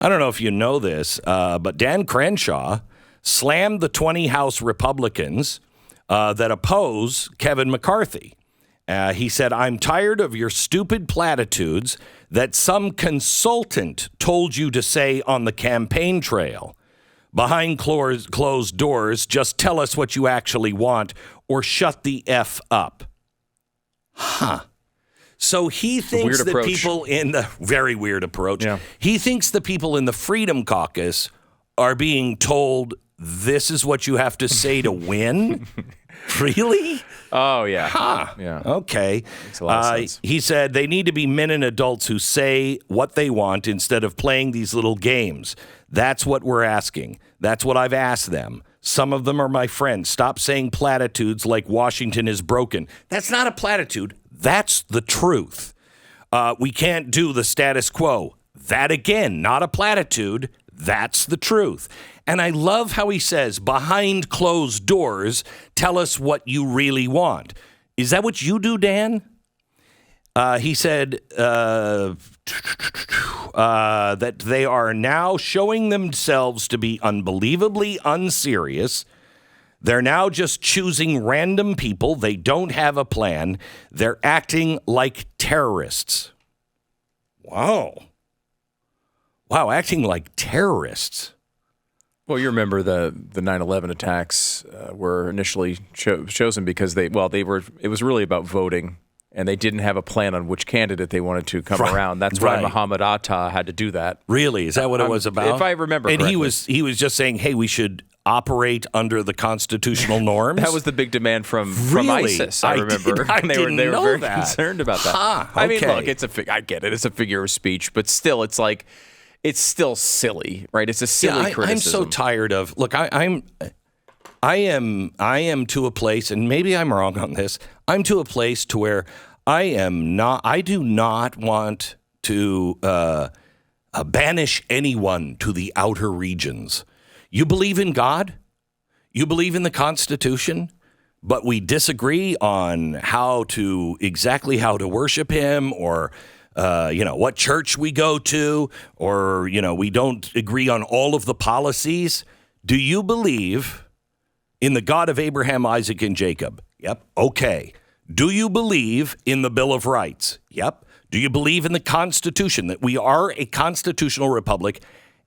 I don't know if you know this, but Dan Crenshaw slammed the 20 House Republicans that oppose Kevin McCarthy. He said, I'm tired of your stupid platitudes that some consultant told you to say on the campaign trail. Behind closed doors, just tell us what you actually want or shut the F up. Huh. So he thinks that people in the very weird approach. Yeah. He thinks the people in the Freedom Caucus are being told this is what you have to say to win. Really? Oh, yeah. Huh. Yeah. Okay. Makes a lot of sense. He said they need to be men and adults who say what they want instead of playing these little games. That's what we're asking. That's what I've asked them. Some of them are my friends. Stop saying platitudes like Washington is broken. That's not a platitude. That's the truth. We can't do the status quo. That, again, not a platitude. That's the truth. And I love how he says, behind closed doors, tell us what you really want. Is that what you do, Dan? He said that they are now showing themselves to be unbelievably unserious. They're now just choosing random people. They don't have a plan. They're acting like terrorists. Wow, acting like terrorists. Well, you remember the 9/11 attacks were initially chosen because it was really about voting, and they didn't have a plan on which candidate they wanted to come around. That's why Muhammad Atta had to do that. Really? Is that what it was about? If I remember correctly. And he was just saying, hey, we should operate under the constitutional norms. That was the big demand from Really? ISIS, I remember. They were very concerned about that. Okay. I mean, look, I get it. It's a figure of speech, but still, it's like, it's still silly, right? It's a silly criticism. I'm so tired of, look, I am to a place, and maybe I'm wrong on this, I'm to a place to where I do not want to banish anyone to the outer regions. You believe in God? You believe in the Constitution? But we disagree on exactly how to worship him, or what church we go to, or, we don't agree on all of the policies. Do you believe in the God of Abraham, Isaac, and Jacob? Yep. Okay. Do you believe in the Bill of Rights? Yep. Do you believe in the Constitution, that we are a constitutional republic?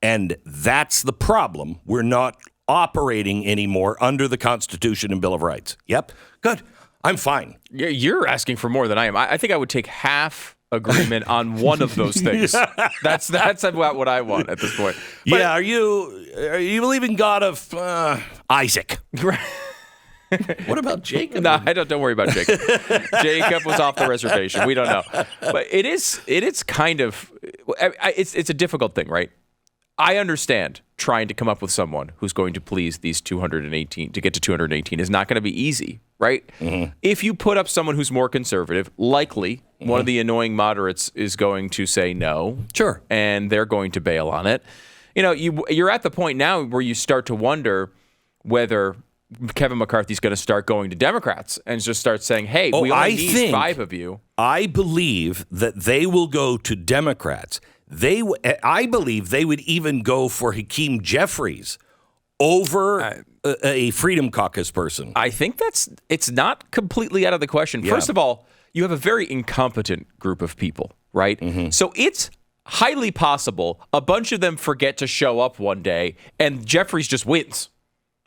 And that's the problem. We're not operating anymore under the Constitution and Bill of Rights. Yep. Good. I'm fine. You're asking for more than I am. I think I would take half agreement on one of those things. That's about what I want at this point. But, yeah. Are you believe in God of Isaac? What about Jacob? No, don't worry about Jacob. Jacob was off the reservation. We don't know. But it is kind of, it's a difficult thing, right? I understand trying to come up with someone who's going to please these 218, to get to 218 is not going to be easy, right? Mm-hmm. If you put up someone who's more conservative, likely one of the annoying moderates is going to say no. Sure. And they're going to bail on it. You're at the point now where you start to wonder whether Kevin McCarthy's going to start going to Democrats and just start saying, hey, we only need 5 of you. I believe that they will go to Democrats. I believe they would even go for Hakeem Jeffries over a Freedom Caucus person. I think it's not completely out of the question. Yeah. First of all, you have a very incompetent group of people, right? Mm-hmm. So it's highly possible a bunch of them forget to show up one day and Jeffries just wins.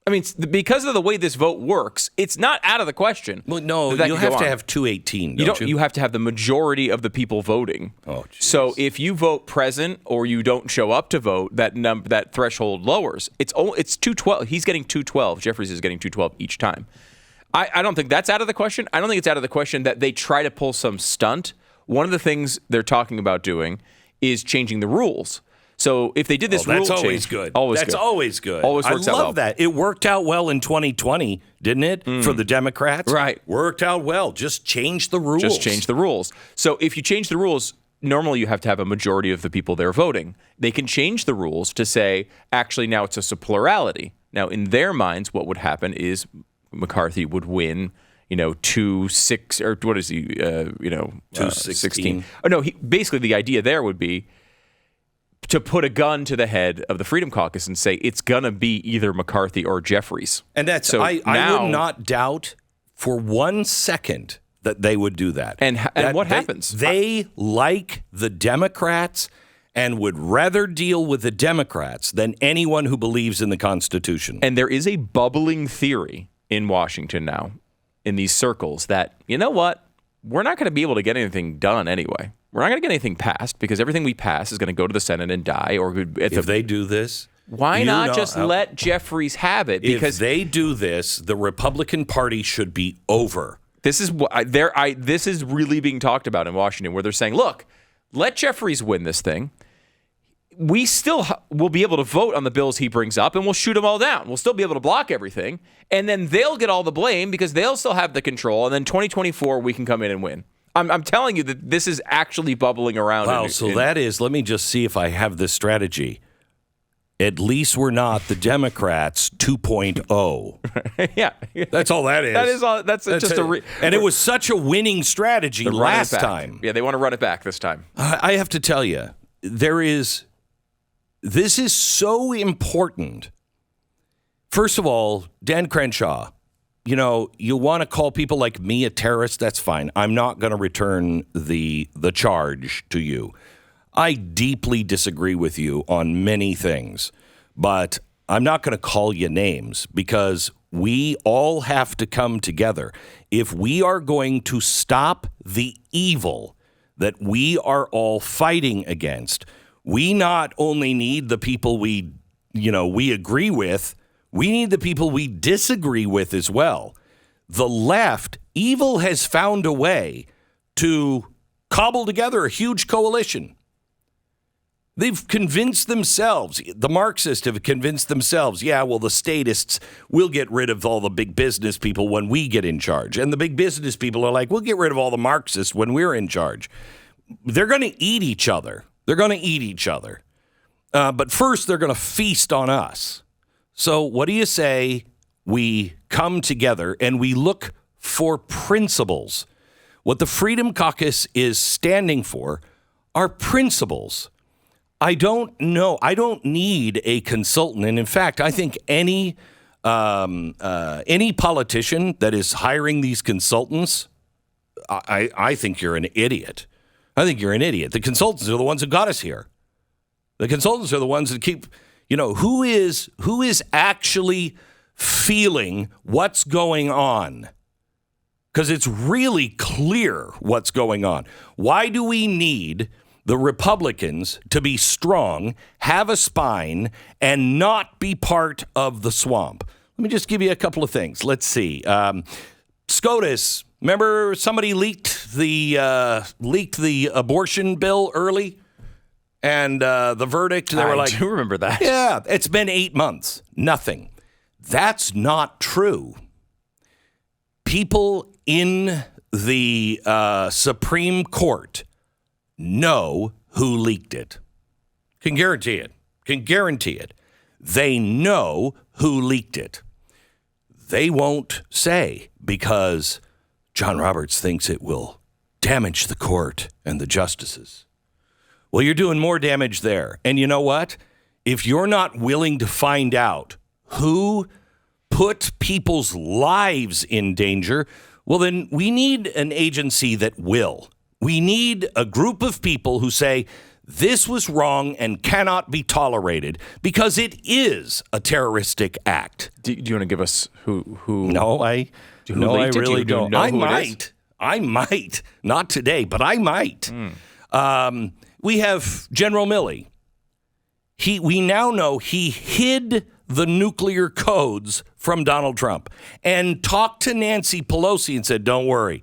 I mean, because of the way this vote works, it's not out of the question. Well, no, you have to have 218, don't you? You have to have the majority of the people voting. Oh, geez. So if you vote present or you don't show up to vote, that threshold lowers. It's 212. He's getting 212. Jeffries is getting 212 each time. I don't think that's out of the question. I don't think it's out of the question that they try to pull some stunt. One of the things they're talking about doing is changing the rules. So if they did this rule change... That's always good. Always good. Always works out well. I love that. It worked out well in 2020, didn't it, for the Democrats? Right. Worked out well. Just change the rules. Just change the rules. So if you change the rules, normally you have to have a majority of the people there voting. They can change the rules to say, actually, now it's a plurality. Now, in their minds, what would happen is McCarthy would win... 2-6, or what is he? 216. Oh no. Basically, the idea there would be to put a gun to the head of the Freedom Caucus and say it's going to be either McCarthy or Jeffries. And that's so I would not doubt for 1 second that they would do that. And what happens? They like the Democrats and would rather deal with the Democrats than anyone who believes in the Constitution. And there is a bubbling theory in Washington now, in these circles, that, you know what? We're not going to be able to get anything done anyway. We're not going to get anything passed because everything we pass is going to go to the Senate and die. Or if they do this, why not just let Jeffries have it? Because if they do this, the Republican Party should be over. This is this is really being talked about in Washington, where they're saying, look, let Jeffries win this thing. We still will be able to vote on the bills he brings up, and we'll shoot them all down. We'll still be able to block everything, and then they'll get all the blame because they'll still have the control, and then 2024, we can come in and win. I'm telling you that this is actually bubbling around. Wow, that is, let me just see if I have this strategy. At least we're not the Democrats 2.0. Yeah. That's all that is. That is all. That's just and it was such a winning strategy last time. Yeah, they want to run it back this time. I have to tell you, this is so important. First of all, Dan Crenshaw, you want to call people like me a terrorist, that's fine. I'm not going to return the charge to you. I deeply disagree with you on many things, but I'm not going to call you names because we all have to come together. If we are going to stop the evil that we are all fighting against, we not only need the people we agree with, we need the people we disagree with as well. The left, evil has found a way to cobble together a huge coalition. They've convinced themselves, the Marxists have convinced themselves, the statists will get rid of all the big business people when we get in charge. And the big business people are like, we'll get rid of all the Marxists when we're in charge. They're going to eat each other. But first, they're going to feast on us. So what do you say we come together and we look for principles? What the Freedom Caucus is standing for are principles. I don't know. I don't need a consultant. And in fact, I think any politician that is hiring these consultants, I think you're an idiot. The consultants are the ones that got us here. The consultants are the ones that keep, who is actually feeling what's going on? Because it's really clear what's going on. Why do we need the Republicans to be strong, have a spine, and not be part of the swamp? Let me just give you a couple of things. Let's see. SCOTUS, remember somebody leaked the abortion bill early? And the verdict, they were like, I do remember that. Yeah, it's been 8 months. Nothing. That's not true. People in the Supreme Court know who leaked it. Can guarantee it. They know who leaked it. They won't say because John Roberts thinks it will damage the court and the justices. Well, you're doing more damage there. And you know what? If you're not willing to find out who put people's lives in danger, well, then we need an agency that will. We need a group of people who say, this was wrong and cannot be tolerated because it is a terroristic act. Do you want to give us who? No, I really don't. I might. Not today, but I might. We have General Milley. We now know he hid the nuclear codes from Donald Trump and talked to Nancy Pelosi and said, don't worry.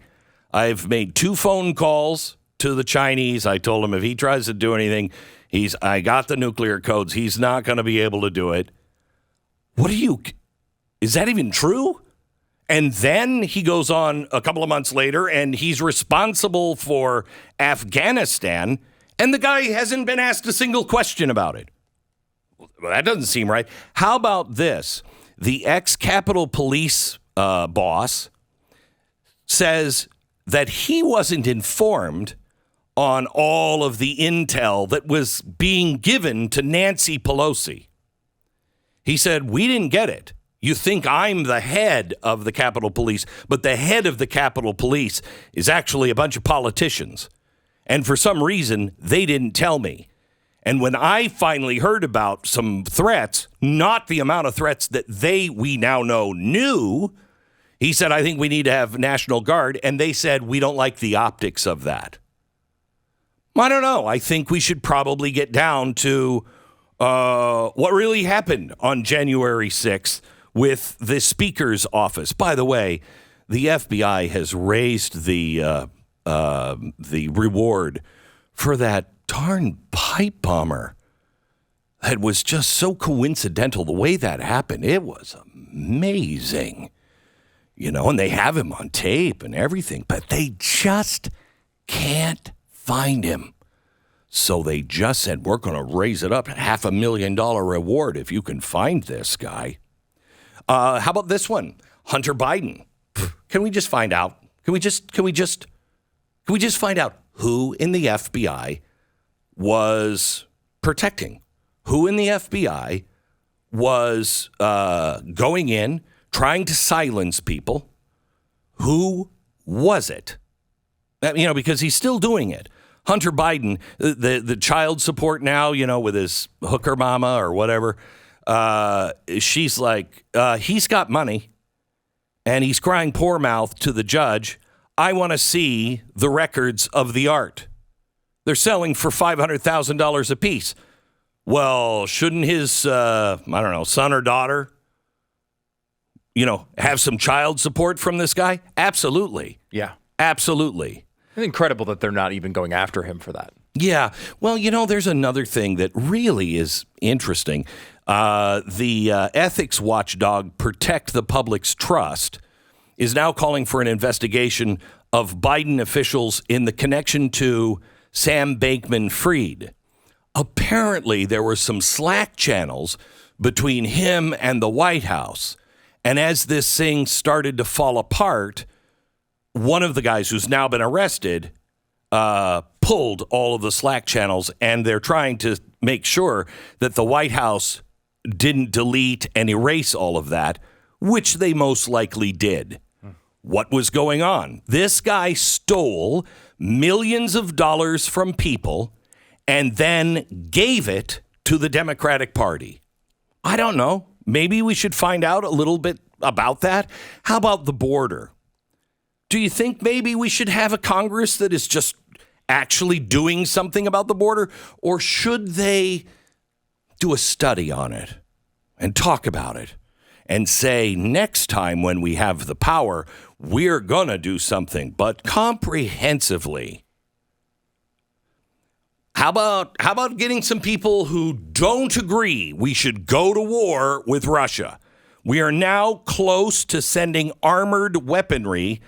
I've made 2 phone calls to the Chinese. I told him if he tries to do anything, I got the nuclear codes. He's not going to be able to do it. Is that even true? And then he goes on a couple of months later and he's responsible for Afghanistan. And the guy hasn't been asked a single question about it. Well, that doesn't seem right. How about this? The ex-Capitol Police boss says that he wasn't informed on all of the intel that was being given to Nancy Pelosi. He said, we didn't get it. You think I'm the head of the Capitol Police, but the head of the Capitol Police is actually a bunch of politicians. And for some reason, they didn't tell me. And when I finally heard about some threats, not the amount of threats that we now know knew, he said, I think we need to have National Guard. And they said, we don't like the optics of that. I don't know. I think we should probably get down to what really happened on January 6th with the Speaker's office. By the way, the FBI has raised the reward for that darn pipe bomber. That was just so coincidental. The way that happened, it was amazing. And they have him on tape and everything, but they just can't find him. So they just said, we're going to raise it up to $500,000 reward if you can find this guy. How about this one? Hunter Biden. Can we just find out? Can we just find out who in the FBI was protecting? Who in the FBI was going in, trying to silence people? Who was it? Because he's still doing it. Hunter Biden, the child support now, with his hooker mama or whatever, she's like, he's got money and he's crying poor mouth to the judge. I want to see the records of the art. They're selling for $500,000 a piece. Well, shouldn't his, son or daughter, have some child support from this guy? Absolutely. Yeah. Absolutely. It's incredible that they're not even going after him for that. Yeah. Well, there's another thing that really is interesting. The ethics watchdog Protect the Public's Trust is now calling for an investigation of Biden officials in the connection to Sam Bankman-Fried. Apparently, there were some Slack channels between him and the White House. And as this thing started to fall apart, one of the guys who's now been arrested pulled all of the Slack channels, and they're trying to make sure that the White House didn't delete and erase all of that, which they most likely did. What was going on? This guy stole millions of dollars from people and then gave it to the Democratic Party. I don't know. Maybe we should find out a little bit about that. How about the border? Do you think maybe we should have a Congress that is just actually doing something about the border? Or should they do a study on it and talk about it and say, next time when we have the power, we're going to do something, but comprehensively? How about getting some people who don't agree we should go to war with Russia? We are now close to sending armored weaponry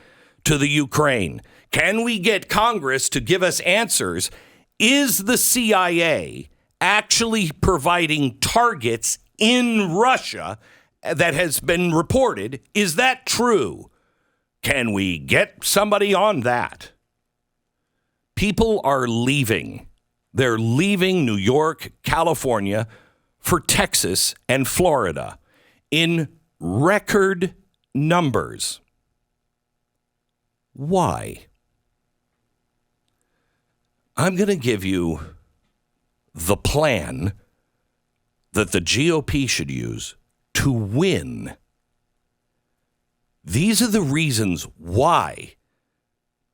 to the Ukraine. Can we get Congress to give us answers? Is the CIA actually providing targets in Russia that has been reported? Is that true? Can we get somebody on that? People are leaving. They're leaving New York, California, for Texas and Florida in record numbers. Why? I'm going to give you the plan that the GOP should use to win. These are the reasons why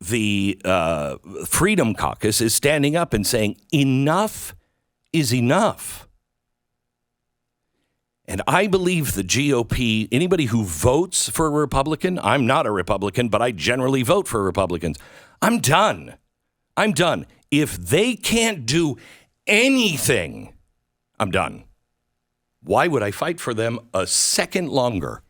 the Freedom Caucus is standing up and saying enough is enough. And I believe the GOP, anybody who votes for a Republican, I'm not a Republican, but I generally vote for Republicans. I'm done. If they can't do anything, I'm done. Why would I fight for them a second longer?